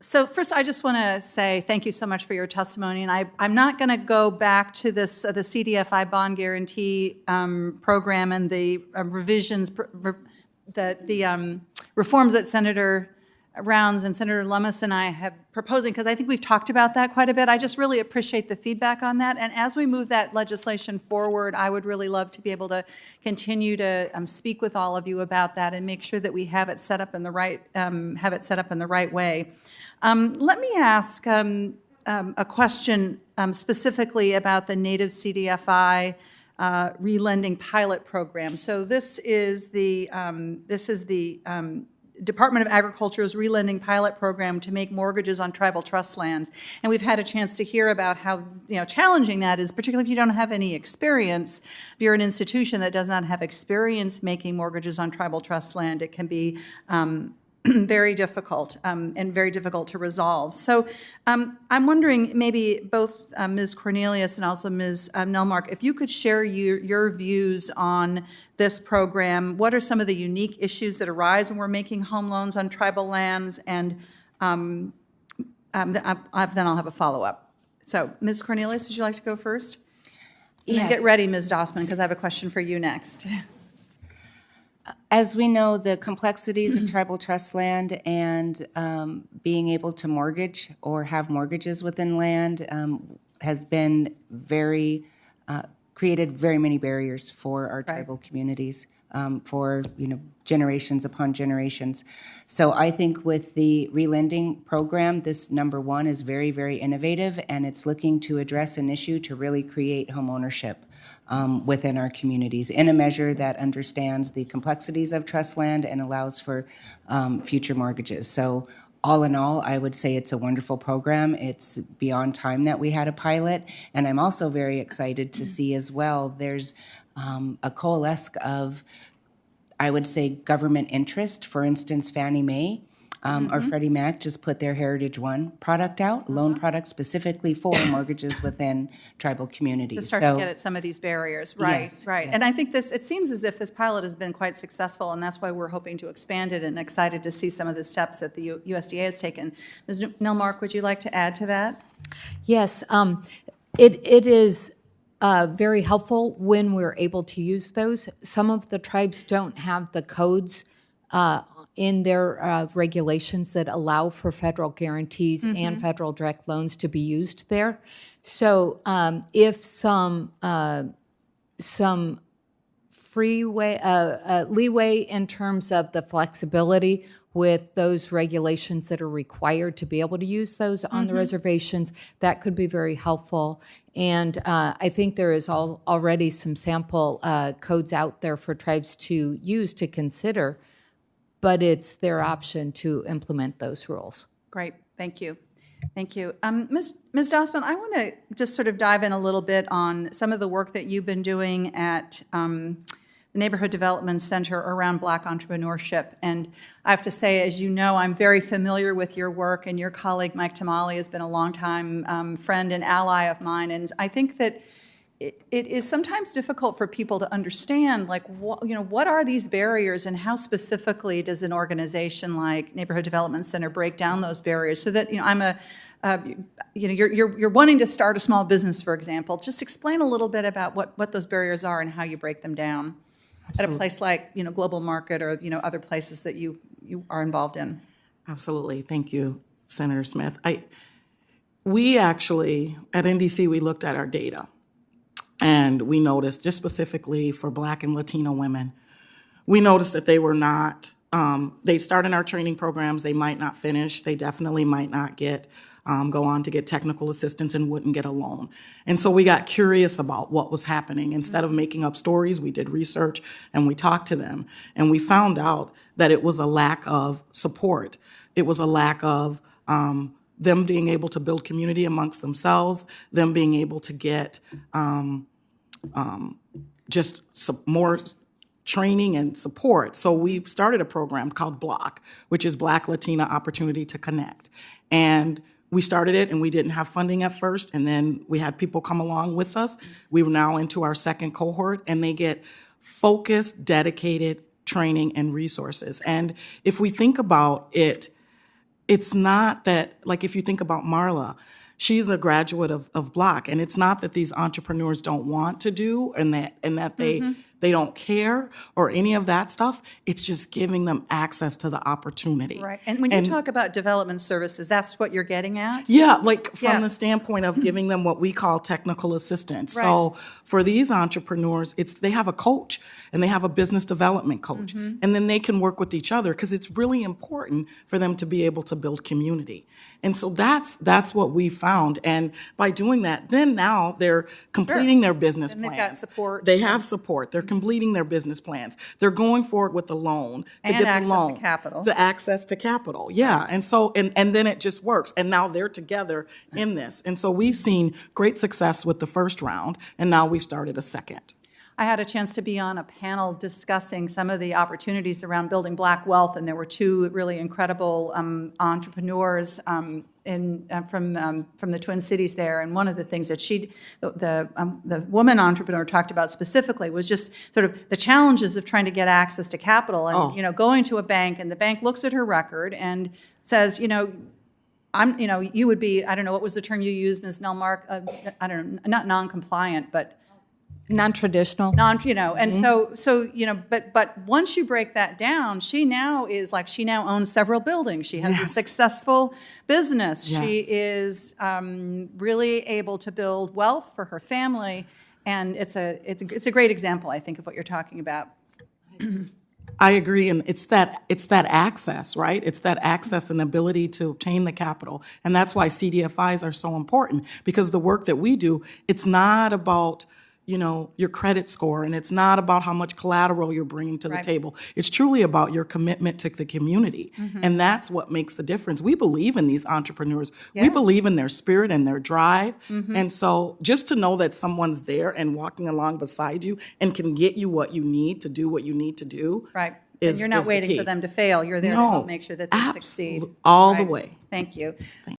So first, I just want to say thank you so much for your testimony. And I'm not going to go back to this the CDFI bond guarantee program and the revisions, the reforms that Senator Rounds and Senator Lummis and I have proposing, because I think we've talked about that quite a bit. I just really appreciate the feedback on that. And as we move that legislation forward, I would really love to be able to continue to speak with all of you about that and make sure that we have it set up in the right way. Let me ask a question specifically about the Native CDFI relending pilot program. So this is the Department of Agriculture's relending pilot program to make mortgages on tribal trust lands. And we've had a chance to hear about how challenging that is, particularly if you don't have any experience. If you're an institution that does not have experience making mortgages on tribal trust land, it can be very difficult and very difficult to resolve. So I'm wondering, maybe both Ms. Cornelius and also Ms. Nelmark, if you could share your views on this program. What are some of the unique issues that arise when we're making home loans on tribal lands? And then I'll have a follow-up. So Ms. Cornelius, would you like to go first? And Yes. get ready, Ms. Dossman, because I have a question for you next. As we know, the complexities of tribal trust land and being able to mortgage or have mortgages within land has been created very many barriers for our tribal communities for generations upon generations. So I think with the relending program, this number one is very, very innovative, and it's looking to address an issue to really create home ownership within our communities in a measure that understands the complexities of trust land and allows for future mortgages. So all in all, I would say it's a wonderful program. It's beyond time that we had a pilot. And I'm also very excited to see as well, there's a coalesce of, I would say, government interest. For instance, Fannie Mae or Freddie Mac just put their Heritage One product out, loan product specifically for mortgages within tribal communities. To start to get at some of these barriers, right, Yes, right. yes. And I think it seems as if this pilot has been quite successful, and that's why we're hoping to expand it and excited to see some of the steps that the USDA has taken. Ms. Nelmark, would you like to add to that? Yes, it is very helpful when we're able to use those. Some of the tribes don't have the codes in their regulations that allow for federal guarantees and federal direct loans to be used there. So if some leeway in terms of the flexibility with those regulations that are required to be able to use those on the reservations, that could be very helpful. And I think there is already some sample codes out there for tribes to use to consider, but it's their option to implement those rules. Great, thank you. Thank you. Ms. Dossman, I want to just sort of dive in a little bit on some of the work that you've been doing at the Neighborhood Development Center around Black entrepreneurship. And I have to say, as you know, I'm very familiar with your work, and your colleague Mike Tamale has been a longtime friend and ally of mine. And I think that it is sometimes difficult for people to understand, like, what are these barriers, and how specifically does an organization like Neighborhood Development Center break down those barriers? So that you're wanting to start a small business, for example. Just explain a little bit about what those barriers are and how you break them down. Absolutely. At a place like Global Market or other places that you are involved in. Absolutely, thank you, Senator Smith. We actually at NDC we looked at our data. And we noticed, just specifically for Black and Latino women, we noticed that they were not, they start in our training programs, they might not finish, they definitely might not go on to get technical assistance and wouldn't get a loan. And so we got curious about what was happening. Instead of making up stories, we did research and we talked to them. And we found out that it was a lack of support. It was a lack of them being able to build community amongst themselves, them being able to get just some more training and support. So we started a program called BLOCK, which is Black Latina Opportunity to Connect. And we started it, and we didn't have funding at first, and then we had people come along with us. We were now into our second cohort, and they get focused, dedicated training, and resources. And if we think about it, it's not that, like if you think about Marla, she's a graduate of Block, and it's not that these entrepreneurs don't want to do and that they don't care or any of that stuff. It's just giving them access to the opportunity. Right. And when you talk about development services, that's what you're getting at? Yeah, like from Yeah. the standpoint of giving them what we call technical assistance. So for these entrepreneurs, they have a coach and they have a business development coach, and then they can work with each other because it's really important for them to be able to build community. And so that's what we found. And by doing that, then now they're completing their business And plans. they've got support. They have support. They're completing their business plans. They're going forward with the loan to And get access the to loan. capital. The access to capital. Yeah. And so and then it just works. And now they're together in this. And so we've seen great success with the first round, and now we've started a second. I had a chance to be on a panel discussing some of the opportunities around building Black wealth, and there were two really incredible entrepreneurs from the Twin Cities there. And one of the things that the woman entrepreneur talked about specifically was just sort of the challenges of trying to get access to capital, and going to a bank, and the bank looks at her record and says, you would be, I don't know, what was the term you used, Ms. Nelmark? I don't know, not non-compliant, but Non-traditional. and but once you break that down, she now owns several buildings. She has a successful business. Yes. She is really able to build wealth for her family, and it's a great example, I think, of what you're talking about. I agree, and it's that access, right? It's that access and ability to obtain the capital, and that's why CDFIs are so important, because the work that we do, it's not about your credit score, and it's not about how much collateral you're bringing to the table. It's truly about your commitment to the community, and that's what makes the difference. We believe in these entrepreneurs. We believe in their spirit and their drive, and so just to know that someone's there and walking along beside you and can get you what you need to do what you need to do. Right. And you're not waiting for them to fail. You're there to help make sure that they succeed. All the way. Thank you.